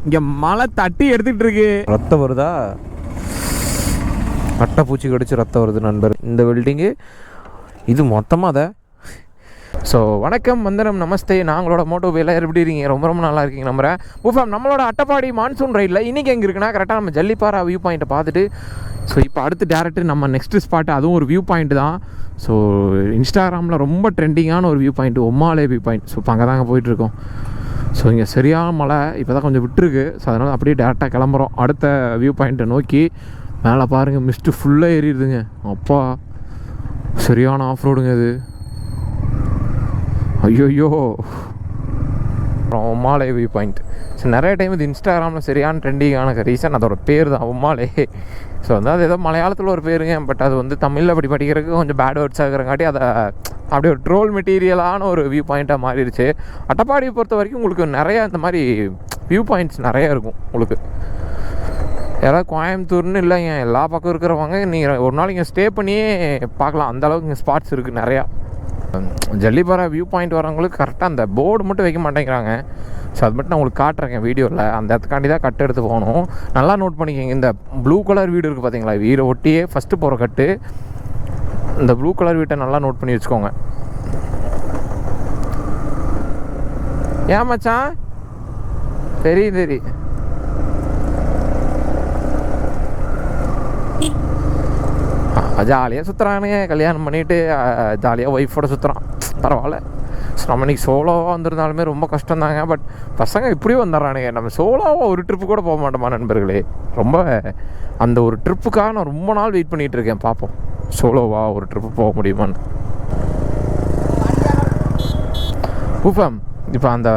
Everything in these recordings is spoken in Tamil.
இங்கே மழை தட்டி எடுத்துகிட்டு இருக்கு. ரத்தம் வருதா? அட்டைப்பூச்சி கடிச்சு ரத்தம் வருது நண்பர். இந்த பில்டிங்கு இது மொத்தமாக அதை. ஸோ வணக்கம், வந்தனம், நமஸ்தே. நாங்களோட மோட்டோவேல எப்படி இருக்கீங்க? ரொம்ப ரொம்ப நல்லா இருக்கீங்க நம்புறேன். ஊஃபம் நம்மளோட அட்டப்பாடி மான்சூன் ரைடில் இன்றைக்கி எங்கே இருக்குன்னா கரெக்டாக நம்ம ஜல்லிப்பாரா வியூ பாயிண்ட்டை பார்த்துட்டு ஸோ இப்போ அடுத்து டேரக்ட்டு நம்ம நெக்ஸ்ட்டு ஸ்பாட்டு, அதுவும் ஒரு வியூ பாயிண்ட் தான். ஸோ இன்ஸ்டாகிராமில் ரொம்ப ட்ரெண்டிங்கான ஒரு வியூ பாயிண்ட், ஒம்மாலே வியூ பாயிண்ட். ஸோ இப்போ அங்கே தாங்க போயிட்டுருக்கோம். ஸோ இங்கே சரியான மழை இப்போ தான் கொஞ்சம் விட்டுருக்கு. ஸோ அதனால் அப்படியே டேரெக்டாக கிளம்புறோம் அடுத்த வியூ பாயிண்ட்டை நோக்கி. மேலே பாருங்கள், மிஸ்ட்டு ஃபுல்லாக ஏறிடுதுங்க. அப்பா சரியான ஆஃப் ரோடுங்க இது. ஐயோ அப்புறம் ஒம்மாலே வியூ பாயிண்ட். ஸோ நிறைய டைம் இது இன்ஸ்டாகிராமில் சரியான ட்ரெண்டிங்கான ரீசன் அதோட பேர் தான் ஒம்மாலே. ஸோ வந்து அது ஏதோ மலையாளத்தில் ஒரு பேருங்க, பட் அது வந்து தமிழில் அப்படி படிக்கிறதுக்கு கொஞ்சம் பேட் வேர்ட்ஸ் ஆகிறங்காட்டி அதை அப்படியே ஒரு ட்ரோல் மெட்டீரியலான ஒரு வியூ பாயிண்ட்டாக மாறிடுச்சு. அட்டப்பாடியை பொறுத்த வரைக்கும் உங்களுக்கு நிறையா இந்த மாதிரி வியூ பாயிண்ட்ஸ் நிறையா இருக்கும். உங்களுக்கு யாராவது கோயம்புத்தூர்னு இல்லைங்க, எல்லா பக்கம் இருக்கிறவங்க நீங்கள் ஒரு நாள் இங்கே ஸ்டே பண்ணியே பார்க்கலாம். அந்தளவுக்கு இங்கே ஸ்பாட்ஸ் இருக்குது நிறையா. ஜல்லிப்பாரா வியூ பாயிண்ட் வரவங்களுக்கு கரெக்டாக அந்த போர்டு மட்டும் வைக்க மாட்டேங்கிறாங்க. ஸோ அது மட்டும் நான் உங்களுக்கு காட்டுறேன் வீடியோவில். அந்த இடத்துக்காண்டி தான் கட்டு எடுத்து போகணும். நல்லா நோட் பண்ணிக்கோங்க. இந்த ப்ளூ கலர் வீடு இருக்குது பார்த்தீங்களா, வீடை ஒட்டியே ஃபஸ்ட்டு போகிற கட்டு. இந்த ப்ளூ கலர் வீட்டை நல்லா நோட் பண்ணி வச்சுக்கோங்க. ஏன் மச்சான்? சரி ஜாலியாக சுற்றுறானுங்க. கல்யாணம் பண்ணிவிட்டு ஜாலியாக ஒய்ஃபோட சுற்றுறான், பரவாயில்ல. ஸோ நம்ம இன்றைக்கி சோலோவாக வந்திருந்தாலுமே ரொம்ப கஷ்டம் தாங்க. பட் பசங்க இப்படியும் வந்துடுறானுங்க. நம்ம சோலோவாக ஒரு ட்ரிப்பு கூட போக மாட்டோமா நண்பர்களே? ரொம்ப அந்த ஒரு ட்ரிப்புக்காக நான் ரொம்ப நாள் வெயிட் பண்ணிகிட்டு இருக்கேன். பார்ப்போம் சோலோவாக ஒரு ட்ரிப்பு போக முடியுமான்னு. ஊஃபம் இப்போ அந்த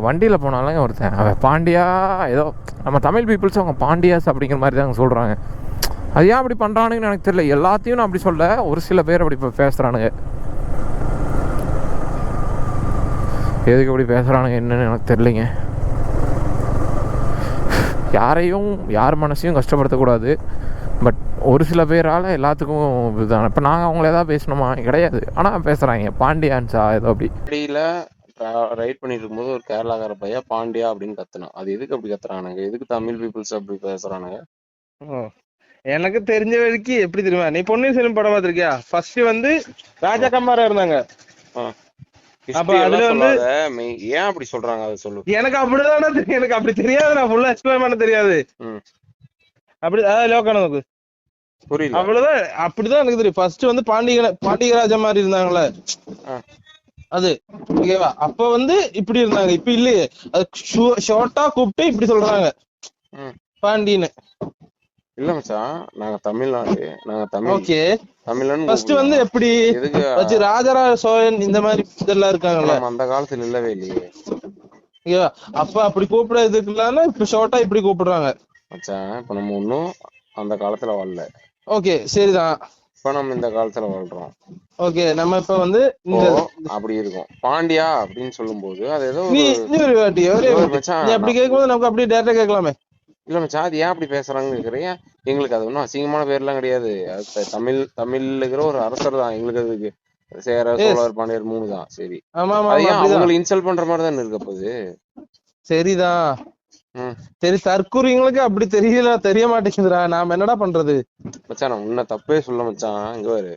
வண்டியில் போனாலும் ஒருத்தன் அவன் பாண்டியா ஏதோ நம்ம தமிழ் பீப்புள்ஸ் அவங்க பாண்டியாஸ் அப்படிங்கிற மாதிரி தான் சொல்கிறாங்க. அது ஏன் அப்படி பண்ணுறானுங்கன்னு எனக்கு தெரியல. எல்லாத்தையும் நான் அப்படி சொல்ல, ஒரு சில பேர் அப்படி இப்போ பேசுகிறானுங்க. எதுக்கு அப்படி பேசுகிறானுங்க என்னன்னு எனக்கு தெரியலைங்க. யாரையும் யார் மனசையும் கஷ்டப்படுத்தக்கூடாது. பட் ஒரு சில பேரால் எல்லாத்துக்கும் இதுதான். இப்போ நாங்கள் அவங்கள ஏதாவது பேசணுமா? கிடையாது. ஆனால் பேசுகிறாங்க பாண்டியான்ஸா ஏதோ அப்படி. வண்டியில் ரைட் பண்ணிட்டு இருக்கும்போது ஒரு கேரளாக்கார பையன் பாண்டியா அப்படின்னு கத்துனான். அது எதுக்கு அப்படி கத்துறானுங்க? எதுக்கு தமிழ் பீப்புள்ஸ் அப்படி பேசுறானுங்க? எனக்கு தெரிஞ்ச வரைக்கும் எப்படி தெரியுமா, நீ பொன்னியின் செல்வன் படம் பார்த்திருக்கியா? ஃபர்ஸ்ட் வந்து ராஜா கம்மாரா இருந்தாங்க. அப்ப அதுல வந்து ஏன் அப்படி சொல்றாங்க அதை சொல்லு. எனக்கு அப்படிதான் தெரியும். எனக்கு அப்படி தெரியாது. நான் ஃபுல்லா எக்ஸ்பிளைன் பண்ண தெரியாது. அப்படி லோக்கானதுக்கு புரியல. அவ்வளவுதான். அப்படிதான் எனக்கு தெரியும். ஃபர்ஸ்ட் வந்து பாண்டியராஜா மாதிரி இருந்தாங்களே, அது ஓகேவா? அப்ப வந்து இப்படி இருந்தாங்க, இப்ப இல்லையே. அது ஷார்ட்டா கூப்பிட்டு இப்படி சொல்றாங்க பாண்டின்னு. இல்ல மச்சான், நாங்க தமிழ்நாடு, நாங்க தமிழ். ஓகே, தமிழ்நாடு. ஃபர்ஸ்ட் வந்து எப்படி வச்சு ராஜராஜ சோழன் இந்த மாதிரி இதெல்லாம் இருக்காங்கல்ல, அந்த காலத்துல இல்லவே இல்லையே. ஓகேவா? அப்ப அப்படி கூப்பிடுறதுக்குலாம் இப்ப ஷார்ட்டா இப்படி கூப்பிடுறாங்க மச்சான். இப்ப நம்ம ஒன்னும் அந்த காலத்துல வாழல. ஓகே சரிதான். இப்ப நம்ம இந்த காலத்துல வாழ்றோம். ஓகே, நம்ம இப்ப வந்து அப்படி இருக்கும். பாண்டியா அப்படின்னு சொல்லும் போது அது ஏதோ நீ வாட்டி அப்படி கேட்கும்போது நமக்கு அப்படியே டேரக்டா கேட்கலாமே. இல்ல மச்சான், அது ஏன் அப்படி பேசுறாங்கன்னு கேக்குறீங்க. எங்களுக்கு அது ஒன்றும் அசிங்கமான பேர்லாம் கிடையாது. அது தமிழ்ல இருக்கிற ஒரு அரசர் தான். எங்களுக்கு அதுக்கு சேர சோழர் பாண்டியர் 3 தான். சரி, அவங்களை இன்சல்ட் பண்ற மாதிரி தான் இருக்க போகுது. சரிதான். சரி, தற்கூறிங்களுக்கு அப்படி தெரிய மாட்டேங்குதுடா. நாம என்னடா பண்றது மச்சான்? நான் உன்ன தப்பே சொல்ல மச்சான். இங்க பாரு,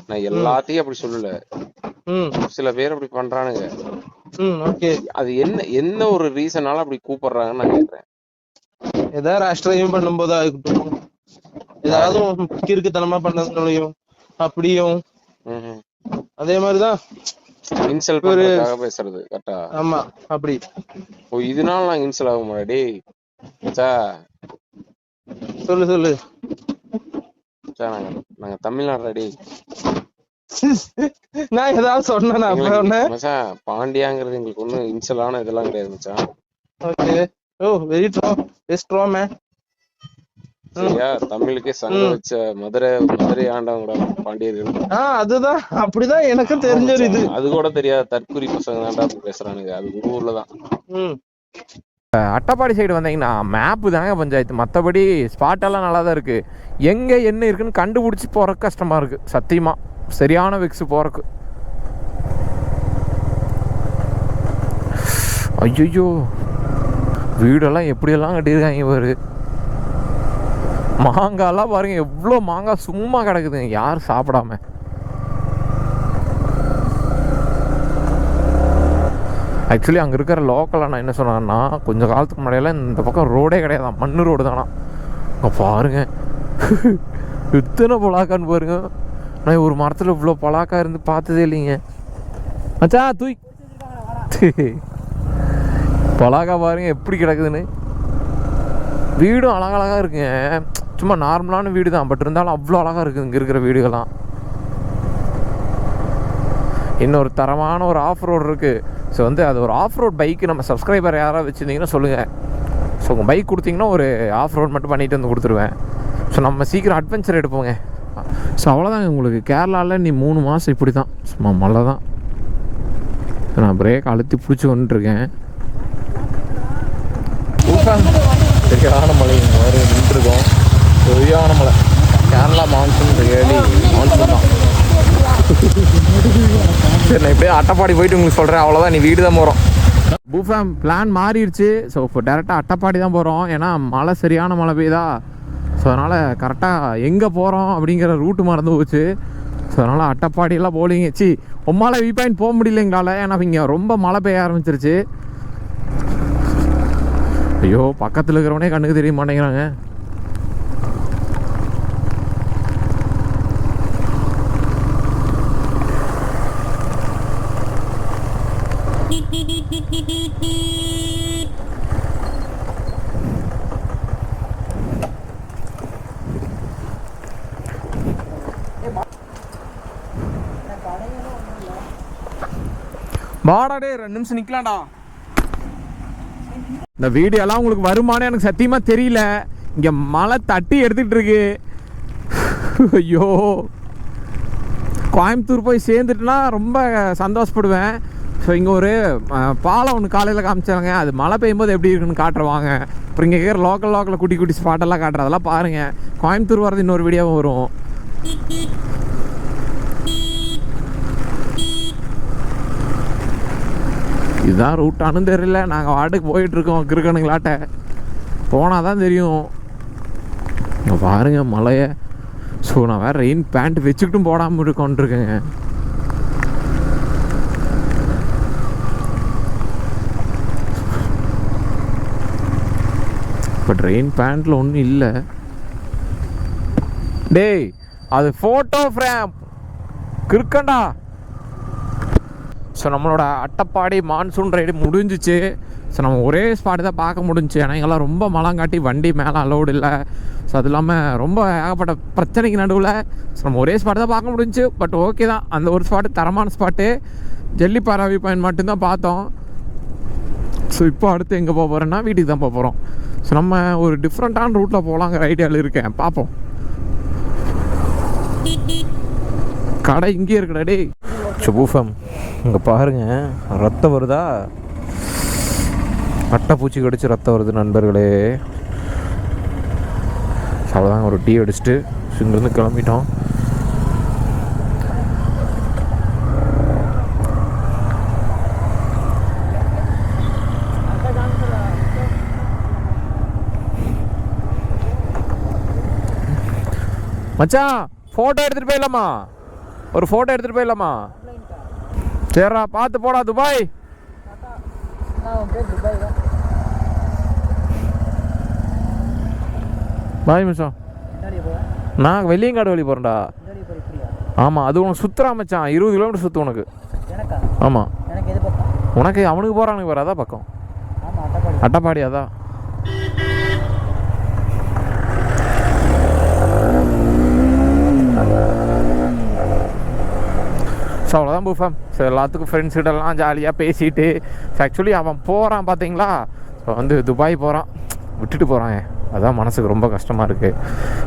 நான் எல்லாத்தையும் அப்படி சொல்லல. சில பேர் அப்படி பண்றானுங்க. அது என்ன ஒரு ரீசனால அப்படி கூப்பிடுறாங்கன்னு நான் கேக்குறேன். ஏதாவது ராஷ்டிரியம் பண்ணும் போதா இருக்கட்டும், ஏதாவது கிறுக்குத்தனமா பண்ணதுனாலையும் அப்படியும் அதே மாதிரிதான் இன்சல்ட் பண்றதுக்காக பேசுறது. கரெக்டா? ஆமா, அப்படி. ஓ, இதனால நான் இன்சல்ட் ஆக மாட்டே. சொல்லு நாங்க தமிழ்நாடு டே. நான் ஏதாவது சொன்னேன் மச்சான்? பாண்டியாங்கிறது எங்களுக்கு ஒன்னும் இன்சலான இதெல்லாம் கிடையாது மச்சான். ஓகே. ஓ, வெரி ஸ்ட்ராங் மேன். சரியா? தமிழுக்கே சங்கம் வச்ச மதுரை ஆண்டவங்க பாண்டியர்கள். அதுதான், அப்படிதான் எனக்கும் தெரிஞ்ச இது. அது கூட தெரியாத தற்குறி பசங்க தான்டா பேசுறானுங்க. அது ஒரு ஊர்லதான். அட்டப்பாடி சைடு வந்தீங்கன்னா மேப்பு தாங்க பஞ்சாயத்து. மற்றபடி ஸ்பாட்டெல்லாம் நல்லா தான் இருக்குது. எங்கே என்ன இருக்குன்னு கண்டுபிடிச்சி போகிறக்கு கஷ்டமாக இருக்குது சத்தியமாக. சரியான வெக்ஸு போகிறக்கு. ஐயோ வீடெல்லாம் எப்படியெல்லாம் கட்டியிருக்காங்க பாரு. மாங்காய்லாம் பாருங்க, எவ்வளோ மாங்காய் சும்மா கிடக்குதுங்க, யார் சாப்பிடாம. ஆக்சுவலி அங்கே இருக்கிற லோக்கலாக நான் என்ன சொன்னேன்னா, கொஞ்சம் காலத்துக்கு முன்னாடியெல்லாம் இந்த பக்கம் ரோடே கிடையாதான், மண் ரோடு தானா. அங்கே பாருங்க இத்தனை பலாக்கான்னு பாருங்க. நான் ஒரு மரத்தில் இவ்வளோ பலாக்கா இருந்து பார்த்ததே இல்லைங்க. மச்சா தூய் பலாக்கா பாருங்க எப்படி கிடக்குதுன்னு. வீடும் அழகழகாக இருக்குங்க, சும்மா நார்மலான வீடு தான், பட் இருந்தாலும் அவ்வளோ அழகாக இருக்குது இங்கே இருக்கிற வீடுகள்லாம். இன்னொரு தரமான ஒரு ஆஃப் ரோடு இருக்குது. ஸோ வந்து அது ஒரு ஆஃப் ரோட் பைக்கு நம்ம சப்ஸ்கிரைபர் யாராவது வச்சுருந்தீங்கன்னா சொல்லுங்கள். ஸோ உங்கள் பைக் கொடுத்தீங்கன்னா ஒரு ஆஃப் ரோட் மட்டும் பண்ணிட்டு வந்து கொடுத்துருவேன். ஸோ நம்ம சீக்கிரம் அட்வென்ச்சர் எடுப்போங்க. ஸோ அவ்வளோதாங்க, உங்களுக்கு கேரளாவில் நீ 3 மாதம் இப்படி தான் சும்மா மழை தான். நான் பிரேக் அழுத்தி பிடிச்சி வந்துட்டுருக்கேன். சரியான மழை இந்த மாதிரி நின்றுருக்கோம். சரியான மழை. கேரளா மான்சூன் ரியலி மான்சூன் தான். சரி, நான் இப்படியே அட்டப்பாடி போயிட்டு உங்களுக்கு சொல்கிறேன். அவ்வளோதான், நீ வீடு தான் போகிறோம். பூஃபேம் பிளான் மாறிடுச்சு. ஸோ இப்போ டேரெக்டாக அட்டப்பாடி தான் போகிறோம். ஏன்னா மழை சரியான மழை பெய்யுதா. ஸோ அதனால் கரெக்டாக எங்கே போகிறோம் அப்படிங்கிற ரூட்டு மறந்து போச்சு. ஸோ அதனால் அட்டப்பாடியெல்லாம் போலிங்க உம்மால வியூ பாயிண்ட் போக முடியலைங்களால. ஏன்னா இங்கே ரொம்ப மழை பெய்ய ஆரம்பிச்சிருச்சு. ஐயோ, பக்கத்தில் இருக்கிறவனே கண்ணுக்கு தெரிய மாட்டேங்கிறாங்க. வாடா டேய், 2 நிமிஷம் நிக்கலாம்டா. இந்த வீடியோலாம் உங்களுக்கு வருமானு எனக்கு சத்தியமாக தெரியல. இங்கே மழை தட்டி எடுத்துக்கிட்டு இருக்கு. ஐயோ, கோயம்புத்தூர் போய் சேர்ந்துட்டுனா ரொம்ப சந்தோஷப்படுவேன். ஸோ இங்கே ஒரு பாலம் ஒன்று காலையில் காமிச்சாங்க. அது மழை பெய்யும்போது எப்படி இருக்குன்னு காட்டுறவாங்க. அப்புறம் இங்கே இருக்கிற லோக்கலில் குட்டி குட்டி ஸ்பாட்டெல்லாம் காட்டுற, அதெல்லாம் பாருங்கள். கோயம்புத்தூர் வரது இன்னொரு வீடியோவும் வரும். இதுதான் ரூட்டானு தெரியல. நாங்கள் வாட்டுக்கு போயிட்டுருக்கோம் கிறுக்கணுங்களாட்ட. போனால் தான் தெரியும். பாருங்க மழையை. ஸோ நான் வேறு ரெயின் பேண்ட் வச்சுக்கிட்டும் போடாமல் இருக்கோன்ட்ருக்கேங்க. பட் ரெயின் பேண்ட்டில் ஒன்றும் இல்லை. டேய், அது ஃபோட்டோ ஃப்ரேம் கிறுக்கண்டா. ஸோ நம்மளோட அட்டப்பாடி மான்சூன் ரைடு முடிஞ்சிச்சு. ஸோ நம்ம ஒரே ஸ்பாட்டு தான் பார்க்க முடிஞ்சிச்சு. ஏன்னா இங்கெல்லாம் ரொம்ப மழங்காட்டி வண்டி மேலே அலோடு இல்லை. ஸோ அது இல்லாமல் ரொம்ப ஏகப்பட்ட பிரச்சனைக்கு நடுவில் ஸோ நம்ம ஒரே ஸ்பாட்டு தான் பார்க்க முடிஞ்சிச்சு. பட் ஓகே தான், அந்த ஒரு ஸ்பாட்டு தரமான ஸ்பாட்டு. ஜல்லிப்பாறை வியூ பாயிண்ட் மட்டும்தான் பார்த்தோம். ஸோ இப்போ அடுத்து எங்கே போக போகிறோன்னா வீட்டுக்கு தான் போக போகிறோம். ஸோ நம்ம ஒரு டிஃப்ரெண்ட்டான ரூட்டில் போகலாங்கிற ஐடியாவில் இருக்கேன், பார்ப்போம். கடை இங்கே இருக்குடா டே. சுபூஃபம் இங்கே பாருங்கள், ரத்தம் வருதா? அட்டைப்பூச்சி கடிச்சு ரத்தம் வருது நண்பர்களே. அவ்வளோதாங்க, ஒரு டீ அடிச்சுட்டு இங்கேருந்து கிளம்பிட்டோம். மச்சான் ஃபோட்டோ எடுத்துகிட்டு போயிடலாமா? ஒரு ஃபோட்டோ எடுத்துகிட்டு போயிடலாமா? சரிடா, பார்த்து போடா. துபாய் பாய் மச்சான். நான் வெள்ளியங்காடு வழி போகிறேன்டா. ஆமாம், அது உனக்கு சுற்றுறா மச்சான். 20 கிலோமீட்டர் சுற்று உனக்கு. ஆமாம், உனக்கு அவனுக்கு போகிறானுக்கு வேறு, அதான் பக்கம். அட்டப்பாடி அதான். ஸோ அவ்வளோதான் பூஃபம். ஸோ எல்லாத்துக்கும் ஃப்ரெண்ட்ஸ்கிட்டலாம் ஜாலியாக பேசிட்டு, ஆக்சுவலி அவன் போகிறான் பார்த்தீங்களா. ஸோ வந்து துபாய் போகிறான், விட்டுட்டு போகிறான். அதான் மனசுக்கு ரொம்ப கஷ்டமாக இருக்குது.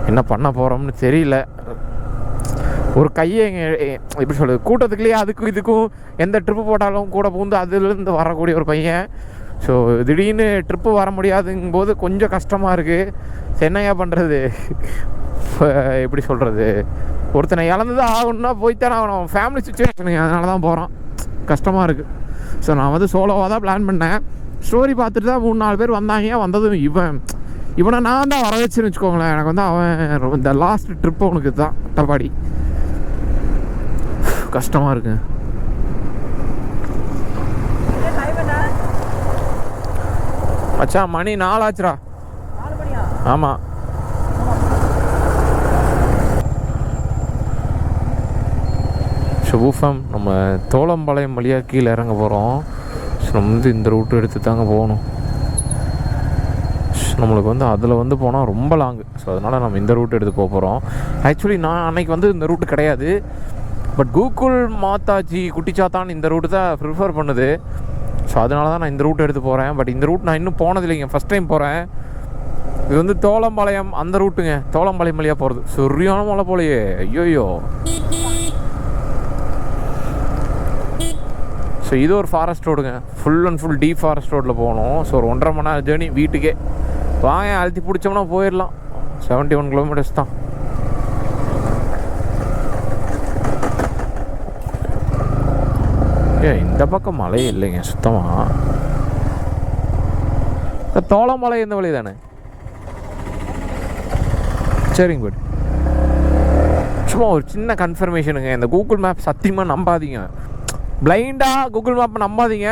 என்ன பண்ண போகிறோம்னு தெரியல. ஒரு கையை எப்படி சொல்கிறது, கூட்டத்துக்குள்ளேயே அதுக்கும் இதுக்கும் எந்த ட்ரிப்பு போட்டாலும் கூட பூந்து அதுலேருந்து வரக்கூடிய ஒரு பையன். ஸோ திடீர்னு ட்ரிப்பு வர முடியாதுங்கும் போது கொஞ்சம் கஷ்டமாக இருக்குது. என்னையா பண்ணுறது, எப்படி சொல்கிறது, ஒருத்தனை இழந்துதான் ஆகணும்னா போய்த்தானே ஆகணும். ஃபேமிலி சுச்சுவேஷனுக்கு அதனால தான் போகிறான். கஷ்டமாக இருக்குது. ஸோ நான் வந்து சோலோவாக தான் பிளான் பண்ணேன். ஸ்டோரி பார்த்துட்டு தான் 3-4 பேர் வந்தாங்க. வந்ததும் இவனை நான் தான் வர வச்சுன்னு வச்சுக்கோங்களேன். எனக்கு வந்து அவன் இந்த லாஸ்ட் ட்ரிப் அவனுக்கு தான் அட்டப்பாடி. கஷ்டமாக இருக்கு. மச்சான் மணி 4 ஆச்சுரா. ஆமாம். ஷபூஃபம் நம்ம தோளம்பாளையம் வழியாக கீழே இறங்க போகிறோம். ஸோ நம்ம வந்து இந்த ரூட்டு எடுத்து தாங்க போகணும். நம்மளுக்கு வந்து அதில் வந்து போனால் ரொம்ப லாங்கு. ஸோ அதனால் நம்ம இந்த ரூட் எடுத்து போக போகிறோம். ஆக்சுவலி நான் அன்றைக்கி வந்து இந்த ரூட்டு கிடையாது. பட் கூகுள் மாதாஜி குட்டிச்சாத்தான் இந்த ரூட்டு தான் ப்ரிஃபர் பண்ணுது. ஸோ அதனால தான் நான் இந்த ரூட் எடுத்து போகிறேன். பட் இந்த ரூட் நான் இன்னும் போனதில்லைங்க, ஃபஸ்ட் டைம் போகிறேன். இது வந்து தோளம்பாளையம் அந்த ரூட்டுங்க, தோளம்பாளையம் வழியாக போகிறது. சரியான மழை போலையே, ஐயோயோ. ஸோ இது ஒரு ஃபாரஸ்ட் ரோடுங்க, full and full deep forest ரோட்டில் போகணும். ஸோ ஒரு 1.5 மணி நேரம் ஜேர்னி வீட்டுக்கே. வாங்க அழுத்தி பிடிச்சோம்னா போயிடலாம். 71 கிலோமீட்டர்ஸ் தான். இந்த பக்கம் மலையே இல்லைங்க சுத்தமாக. தோளமலை இந்த வழி தானே? சரிங்க பட் சும்மா ஒரு சின்ன கன்ஃபர்மேஷனுங்க. இந்த கூகுள் மேப் சத்தியமாக நம்பாதீங்க. பிளைண்டாக கூகுள் மேப்பை நம்பாதீங்க.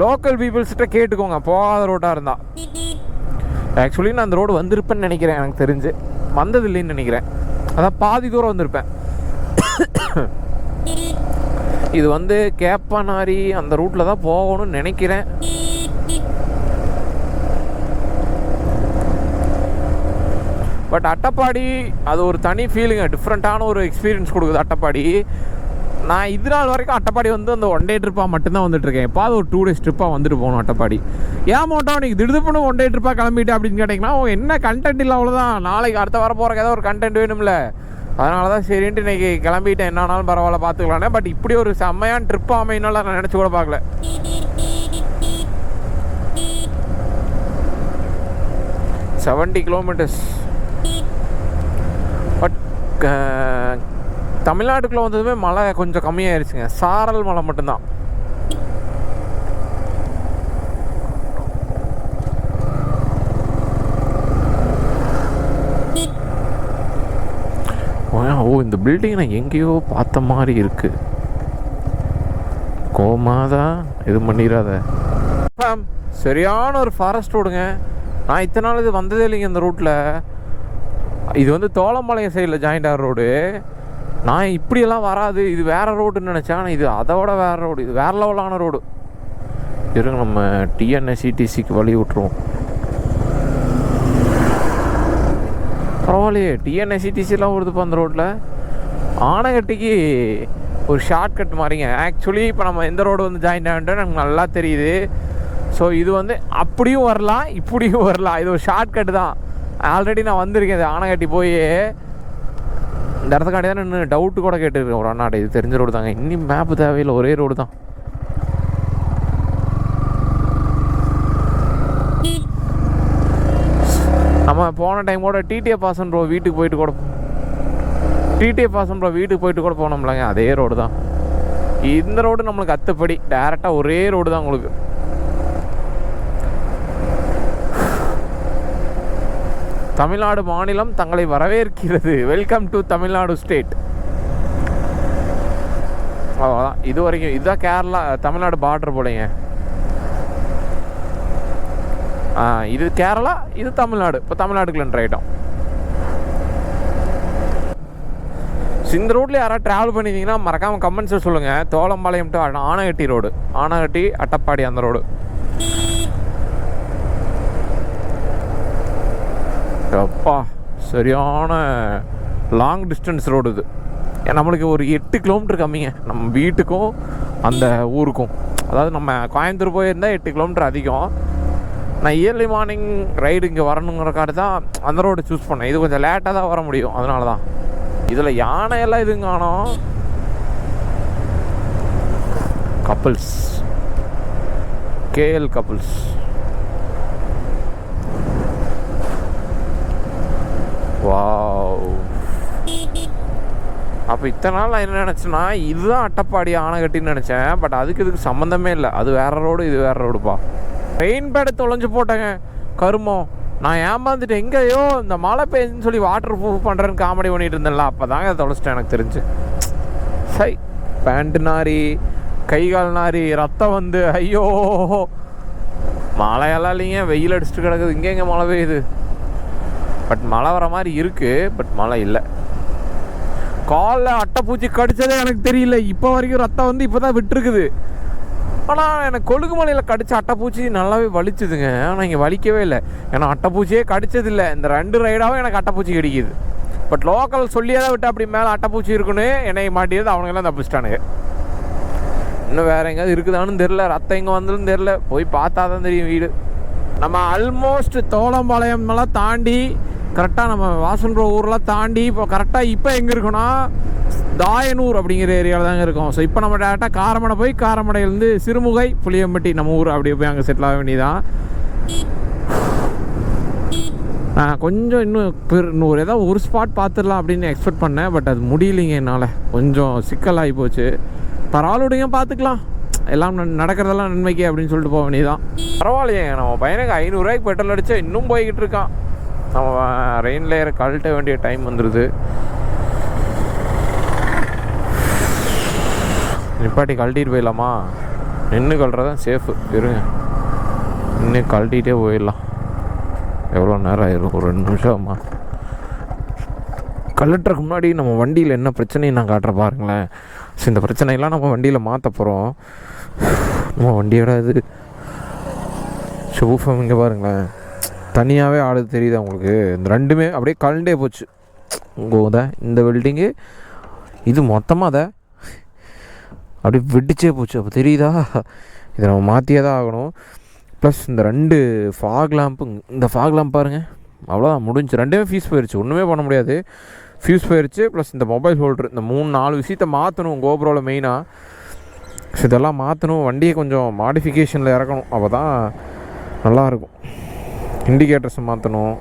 லோக்கல் பீப்புள்ஸ்கிட்ட கேட்டுக்கோங்க போகாத ரோட்டாக இருந்தால். ஆக்சுவலி நான் அந்த ரோடு வந்திருப்பேன்னு நினைக்கிறேன். எனக்கு தெரிஞ்சு வந்தது இல்லைன்னு நினைக்கிறேன். அதான் பாதி தூரம் வந்திருப்பேன். இது வந்து கேப்பனாரி அந்த ரூட்டில் தான் போகணும்னு நினைக்கிறேன். பட் அட்டப்பாடி அது ஒரு தனி ஃபீலிங்க, டிஃப்ரெண்ட்டான ஒரு எக்ஸ்பீரியன்ஸ் கொடுக்குது அட்டப்பாடி. நான் இது நாள் வரைக்கும் அட்டப்பாடி வந்து அந்த 1 டே ட்ரிப்பாக மட்டும்தான் வந்துட்டுருக்கேன். எப்பாவது ஒரு 2 டேஸ் ட்ரிப்பாக வந்துட்டு போகணும் அட்டப்பாடி. ஏன் மோட்டோ நீங்கள் திடுதுப்புன்னு 1 டே ட்ரிப்பாக கிளம்பிட்டு அப்படின்னு கேட்டிங்கன்னா என்ன கண்டென்ட் இல்லை, அவ்வளோதான். நாளைக்கு அடுத்த வர போகிறக்கு ஏதோ ஒரு கண்டென்ட் வேணும்ல. அதனால தான் சரின்ட்டு இன்றைக்கி கிளம்பிட்டேன். என்ன ஆனாலும் பரவாயில்ல பார்த்துக்கலானே. பட் இப்படி ஒரு செம்மையான ட்ரிப்பாக அமையினால நான் நினச்சி கூட பார்க்கல. கிலோமீட்டர்ஸ். பட் தமிழ்நாட்டுக்குள்ளே வந்ததுமே மழை கொஞ்சம் கம்மியாயிருச்சுங்க. சாரல் மழை மட்டும்தான். ஓ இந்த பில்டிங் நான் எங்கேயோ பார்த்த மாதிரி இருக்கு. கோமாதா இது பண்ணிடாத. சரியான ஒரு ஃபாரஸ்ட் ரோடுங்க. நான் இத்தனை நாள் இது வந்ததே இல்லைங்க இந்த ரூட்டில். இது வந்து தோளம்பாளையம் சைடில் ஜாயிண்ட் ஆகிற ரோடு. நான் இப்படியெல்லாம் வராது, இது வேறு ரோடுன்னு நினச்சேன். ஆனால் இது அதோட வேறு ரோடு. இது வேறு லெவலான ரோடு. இருங்க நம்ம டிஎன்எஸ்சிடிசிக்கு வழி விட்டுருவோம். பரவாயில்லையே டிஎன்எஸ்சிடிசிலாம் வருதுப்பா அந்த ரோட்டில். ஆனைக்கட்டிக்கு ஒரு ஷார்ட்கட் மாதிரிங்க. ஆக்சுவலி இப்போ நம்ம எந்த ரோடு வந்து ஜாயின் ஆகிட்டோம் எனக்கு நல்லா தெரியுது. ஸோ இது வந்து அப்படியும் வரலாம் இப்படியும் வரலாம். இது ஒரு ஷார்ட்கட் தான். ஆல்ரெடி நான் வந்திருக்கேன். இது ஆனைக்கட்டி போய் இந்த இடத்துக்காண்டி தான் இன்னும் டவுட்டு கூட கேட்டுருக்கேன் ஒரு அண்ணாட்ட. இது தெரிஞ்ச ரோடு தாங்க, இன்னும் மேப்பு தேவையில்லை, ஒரே ரோடு தான். நம்ம போன டைம் கூட டிடிஎஃப் பாசன் ப்ரோ வீட்டுக்கு போயிட்டு கூட போனோம்லங்க, அதே ரோடு தான். இந்த ரோடு நம்மளுக்கு அத்துப்படி டேரெக்டாக ஒரே ரோடு தான் உங்களுக்கு. தமிழ்நாடு மாநிலம் தங்களை வரவேற்கிறது. Welcome to Tamil Nadu state. அவ்வளோதான். இது வரைக்கும் இதுதான் கேரளா தமிழ்நாடு பார்டர் போலைங்க. இது கேரளா, இது தமிழ்நாடு. இப்போ தமிழ்நாடுக்குள்ள என்ட்ரு ஆகிட்டோம். இந்த ரோட்டில் யாராவது ட்ராவல் பண்ணியிருந்தீங்கன்னா மறக்காமல் கமெண்ட்ஸில் சொல்லுங்கள். தோளம்பாளையம் டு ஆனைக்கட்டி ரோடு, ஆனைக்கட்டி அட்டப்பாடி அந்த ரோடு. அப்பா சரியான லாங் டிஸ்டன்ஸ் ரோடு இது. நம்மளுக்கு ஒரு 8 கிலோமீட்டர் கம்மிங்க நம்ம வீட்டுக்கும் அந்த ஊருக்கும். அதாவது நம்ம கோயம்புத்தூர் போயிருந்தால் 8 கிலோமீட்டர் அதிகம். நான் இயர்லி மார்னிங் ரைடு இங்கே வரணுங்கிறக்காக தான் அந்த ரோடு சூஸ் பண்ணேன். இது கொஞ்சம் லேட்டாக தான் வர முடியும், அதனால தான். இதில் யானையெல்லாம் எதுவும் காணோம். Couples, KL couples. வாவ். அப்போ இத்தனை நாள் நான் என்ன நினச்சேன்னா இதுதான் அட்டப்பாடி ஆனைக்கட்டின்னு நினச்சேன். பட் அதுக்கு இதுக்கு சம்மந்தமே இல்லை. அது வேறு ரோடு, இது வேறு ரோடுப்பா. ரெயின் பேடை தொலைஞ்சு போட்டேங்க கருமம். நான் ஏமாந்துட்டு எங்கேயோ இந்த மழை பெய்யுன்னு சொல்லி வாட்டர் ப்ரூஃப் பண்ணுறேன்னு காமெடி பண்ணிட்டு இருந்தேன்ல, அப்போ தாங்க அதை தொலைச்சிட்டேன் எனக்கு தெரிஞ்சு. சை, பேண்ட்டு நாரி, கைகால் நாரி, ரத்தம் வந்து, ஐயோ மழையெல்லாம் இல்லைங்க, வெயில் அடிச்சுட்டு கிடக்குது. இங்கே எங்கே மழை பெய்யுது? பட் மழை வர மாதிரி இருக்குது, பட் மழை இல்லை. காலில் அட்டைப்பூச்சி கடிச்சதே எனக்கு தெரியல, இப்போ வரைக்கும் ரத்தம் வந்து இப்போ தான் விட்டுருக்குது. ஆனால் எனக்கு கொழுகு மலையில் கடிச்ச அட்டைப்பூச்சி நல்லாவே வலிச்சுதுங்க. ஆனால் இங்கே வலிக்கவே இல்லை, ஏன்னா அட்டைப்பூச்சியே கடிச்சதில்லை. இந்த 2 ரைடாகவும் எனக்கு அட்டைப்பூச்சி கடிக்குது. பட் லோக்கல் சொல்லியே தான் விட்டு அப்படி மேலே அட்டைப்பூச்சி இருக்குன்னு என்னை மாட்டியது, அவனுங்கெல்லாம் தப்பிச்சிட்டானுங்க. இன்னும் வேறு எங்கேயாவது இருக்குதான்னு தெரில, ரத்தம் எங்கே வந்ததுன்னு தெரில, போய் பார்த்தா தான் தெரியும் வீடு. நம்ம ஆல்மோஸ்ட் தோளம்பாளையம்லாம் தாண்டி கரெக்டாக நம்ம வாசன் ப்ரோ ஊரெலாம் தாண்டி இப்போ எங்கே இருக்கோன்னா தாயனூர் அப்படிங்கிற ஏரியாவில் தாங்க இருக்கோம். ஸோ இப்போ நம்ம டேரெக்டாக காரமடை போய் காரமடையிலேருந்து சிறுமுகை, புளியம்பட்டி நம்ம ஊர் அப்படியே போய் அங்கே செட்டில் ஆக வேண்டியதான். கொஞ்சம் இன்னும் ஏதாவது ஒரு ஸ்பாட் பார்த்துடலாம் அப்படின்னு எக்ஸ்பெக்ட் பண்ணேன். பட் அது முடியலைங்க என்னால், கொஞ்சம் சிக்கலாகி போச்சு. பரவாயில்லைங்க, பார்த்துக்கலாம், எல்லாம் நடக்கிறதெல்லாம் நன்மைக்கு அப்படின்னு சொல்லிட்டு போக வேண்டியதான். பரவாயில்லையே, நம்ம பையனுக்கு 500 ரூபாய்க்கு பெட்ரோல் அடித்தா இன்னும் போய்கிட்டு இருக்கான். நம்ம ரெயின் லேயரை கழட்ட வேண்டிய டைம் வந்துடுது. நிப்பாட்டி கழட்டிட்டு போயிடலாமா? நின்று கழட்டுறதான் சேஃபு. இருங்க, நின்று கழட்டிகிட்டே போயிடலாம். எவ்வளோ நேரம் ஆயிரும்? ஒரு 2 நிமிஷமா. கழட்டுறதுக்கு முன்னாடி நம்ம வண்டியில் என்ன பிரச்சனையும் நான் காட்டுற பாருங்களேன். ஸோ இந்த பிரச்சனையெல்லாம் நம்ம வண்டியில் மாற்ற போகிறோம். நம்ம வண்டியோட இது ஷூஃபம் இங்கே பாருங்களேன், தனியாகவே ஆடுது, தெரியுதா உங்களுக்கு? இந்த 2மே அப்படியே கழண்டே போச்சு. உங்கள் இந்த வெல்டிங்கு இது மொத்தமாக அதை அப்படியே வெடிச்சே போச்சு. அப்போ தெரியுதா? இதை நம்ம மாற்றியே தான் ஆகணும். ப்ளஸ் இந்த 2 ஃபாக் லேம்ப்பு, இந்த ஃபாக் லேம்ப் பாருங்கள், அவ்வளோதான் முடிஞ்சு. 2மே ஃபியூஸ் போயிடுச்சு, ஒன்றுமே பண்ண முடியாது. ஃபியூஸ் போயிடுச்சு. ப்ளஸ் இந்த மொபைல் ஹோல்ட்ரு, இந்த 3-4 விஷயத்தை மாற்றணும் கோப்ரோவில் மெயினாக. ஸோ இதெல்லாம் மாற்றணும். வண்டியை கொஞ்சம் மாடிஃபிகேஷனில் இறக்கணும், அப்போ தான் நல்லாயிருக்கும். இண்டிகேட்டர்ஸை மாற்றணும்.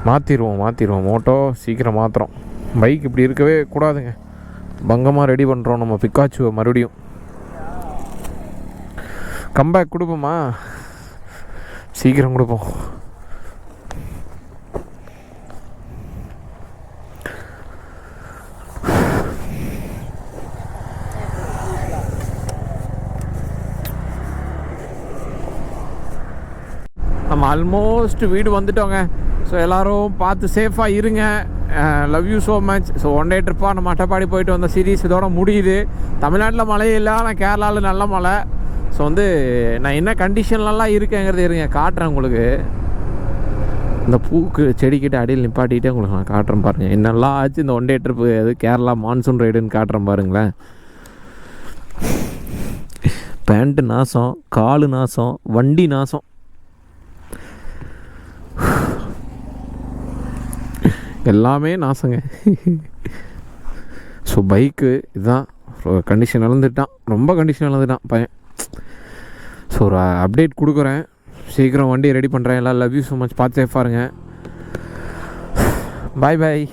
மாற்றிடுவோம் மோட்டோ சீக்கிரம் மாற்றுறோம். பைக் இப்படி இருக்கவே கூடாதுங்க, பங்கமாக ரெடி பண்ணுறோம் நம்ம பிக்காச்சுவை. மறுபடியும் கம்பேக் கொடுப்போமா? சீக்கிரம் கொடுப்போம். நம்ம ஆல்மோஸ்ட் வீடு வந்துட்டோங்க. ஸோ எல்லோரும் பார்த்து சேஃபாக இருங்க. Love you so much. So 1 டே ட்ரிப்பாக நம்ம அட்டைப்பாடி போயிட்டு வந்த சீரீஸ் இதோட முடியுது. தமிழ்நாட்டில் மழையே இல்லை, ஆனால் கேரளாவில் நல்ல மழை. ஸோ நான் என்ன கண்டிஷன்லலாம் இருக்கேங்கிறது இருங்க காட்டுறேன் உங்களுக்கு. இந்த பூக்கு செடிக்கிட்ட அடியில் நிப்பாட்டிகிட்டே உங்களுக்கு நான் காட்டுறேன் பாருங்கள். என்னெல்லாம் ஆச்சு இந்த 1 டே ட்ரிப்பு. அது கேரளா மான்சூன் ரைடுன்னு காட்டுறேன் பாருங்களேன். பேண்ட்டு நாசம், காலு நாசம், வண்டி நாசம், எல்லாமே நாசங்க. ஸோ பைக்கு இதுதான் கண்டிஷன் இழந்துட்டான், ரொம்ப கண்டிஷன் இழந்துட்டான் பையன். ஸோ ஒரு அப்டேட் கொடுக்குறேன், சீக்கிரம் வண்டியை ரெடி பண்ணுறேன். எல்லாம் லவ் யூ ஸோ மச். பார்த்து சேஃபாக இருங்க. பாய் பாய்.